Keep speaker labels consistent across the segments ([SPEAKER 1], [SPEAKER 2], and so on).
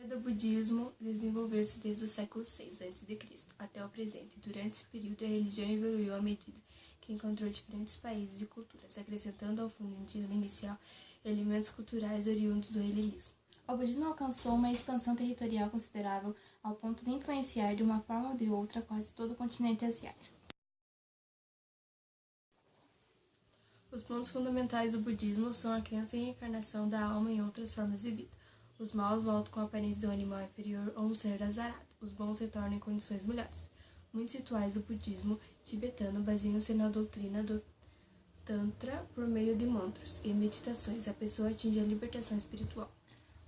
[SPEAKER 1] Do budismo desenvolveu-se desde o século VI a.C. até o presente. Durante esse período, a religião evoluiu à medida que encontrou diferentes países e culturas, acrescentando ao fundo indiano inicial elementos culturais oriundos do helenismo.
[SPEAKER 2] O budismo alcançou uma expansão territorial considerável ao ponto de influenciar de uma forma ou de outra quase todo o continente asiático.
[SPEAKER 1] Os pontos fundamentais do budismo são a crença em reencarnação da alma em outras formas de vida. Os maus voltam com a aparência de um animal inferior ou um ser azarado. Os bons retornam em condições melhores. Muitos rituais do budismo tibetano baseiam-se na doutrina do Tantra por meio de mantras e meditações. A pessoa atinge a libertação espiritual.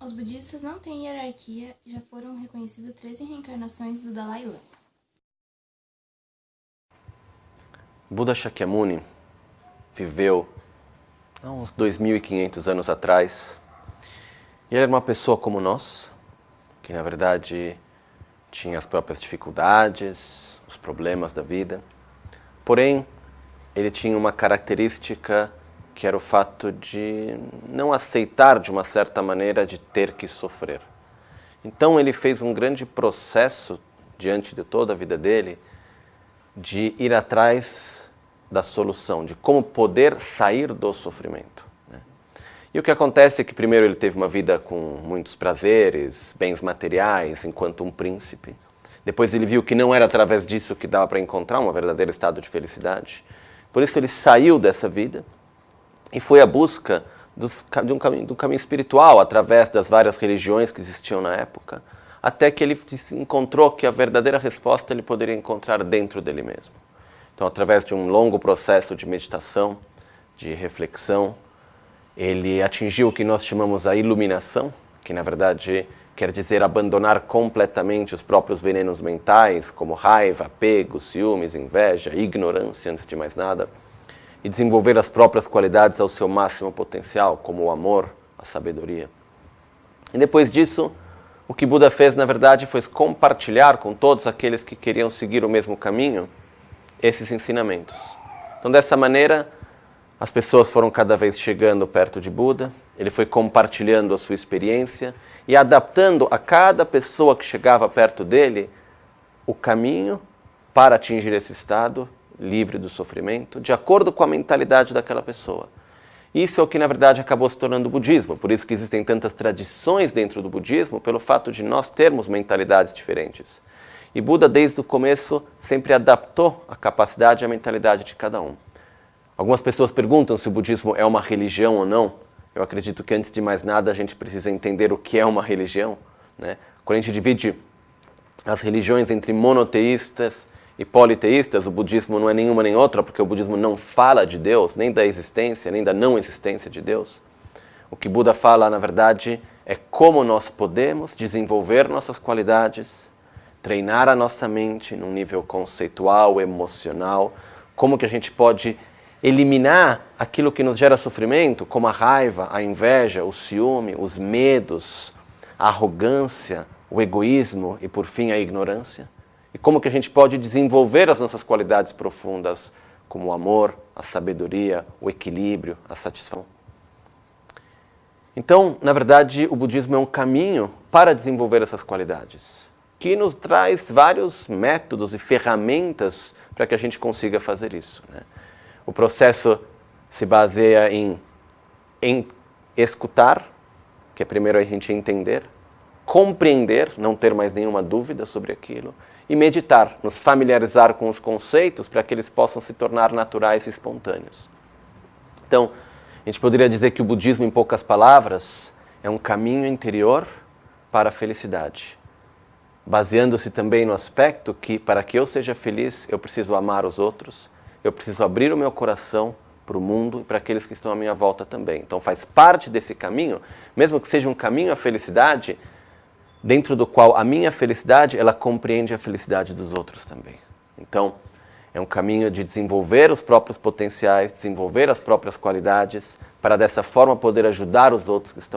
[SPEAKER 2] Os budistas não têm hierarquia e já foram reconhecidas 13 reencarnações do Dalai Lama.
[SPEAKER 3] Buda Shakyamuni viveu há uns 2.500 anos atrás. E ele era uma pessoa como nós, que na verdade tinha as próprias dificuldades, os problemas da vida. Porém, ele tinha uma característica que era o fato de não aceitar de uma certa maneira de ter que sofrer. Então ele fez um grande processo diante de toda a vida dele de ir atrás da solução, de como poder sair do sofrimento. E o que acontece é que primeiro ele teve uma vida com muitos prazeres, bens materiais, enquanto um príncipe. Depois ele viu que não era através disso que dava para encontrar um verdadeiro estado de felicidade. Por isso ele saiu dessa vida e foi à busca do caminho espiritual, através das várias religiões que existiam na época, até que ele encontrou que a verdadeira resposta ele poderia encontrar dentro dele mesmo. Então, através de um longo processo de meditação, de reflexão, ele atingiu o que nós chamamos a iluminação, que na verdade quer dizer abandonar completamente os próprios venenos mentais, como raiva, apego, ciúmes, inveja, ignorância, antes de mais nada, e desenvolver as próprias qualidades ao seu máximo potencial, como o amor, a sabedoria. E depois disso, o que Buda fez, na verdade, foi compartilhar com todos aqueles que queriam seguir o mesmo caminho esses ensinamentos. Então, dessa maneira, as pessoas foram cada vez chegando perto de Buda, ele foi compartilhando a sua experiência e adaptando a cada pessoa que chegava perto dele o caminho para atingir esse estado livre do sofrimento, de acordo com a mentalidade daquela pessoa. Isso é o que, na verdade, acabou se tornando o budismo. Por isso que existem tantas tradições dentro do budismo, pelo fato de nós termos mentalidades diferentes. E Buda, desde o começo, sempre adaptou a capacidade e a mentalidade de cada um. Algumas pessoas perguntam se o budismo é uma religião ou não. Eu acredito que, antes de mais nada, a gente precisa entender o que é uma religião, né? Quando a gente divide as religiões entre monoteístas e politeístas, o budismo não é nenhuma nem outra, porque o budismo não fala de Deus, nem da existência, nem da não existência de Deus. O que Buda fala, na verdade, é como nós podemos desenvolver nossas qualidades, treinar a nossa mente num nível conceitual, emocional, como que a gente pode eliminar aquilo que nos gera sofrimento, como a raiva, a inveja, o ciúme, os medos, a arrogância, o egoísmo e, por fim, a ignorância. E como que a gente pode desenvolver as nossas qualidades profundas, como o amor, a sabedoria, o equilíbrio, a satisfação. Então, na verdade, o budismo é um caminho para desenvolver essas qualidades, que nos traz vários métodos e ferramentas para que a gente consiga fazer isso, né? O processo se baseia em escutar, que é primeiro a gente entender, compreender, não ter mais nenhuma dúvida sobre aquilo, e meditar, nos familiarizar com os conceitos para que eles possam se tornar naturais e espontâneos. Então, a gente poderia dizer que o budismo, em poucas palavras, é um caminho interior para a felicidade, baseando-se também no aspecto que, para que eu seja feliz, eu preciso amar os outros, eu preciso abrir o meu coração para o mundo e para aqueles que estão à minha volta também. Então faz parte desse caminho, mesmo que seja um caminho à felicidade, dentro do qual a minha felicidade, ela compreende a felicidade dos outros também. Então, é um caminho de desenvolver os próprios potenciais, desenvolver as próprias qualidades, para dessa forma poder ajudar os outros que estão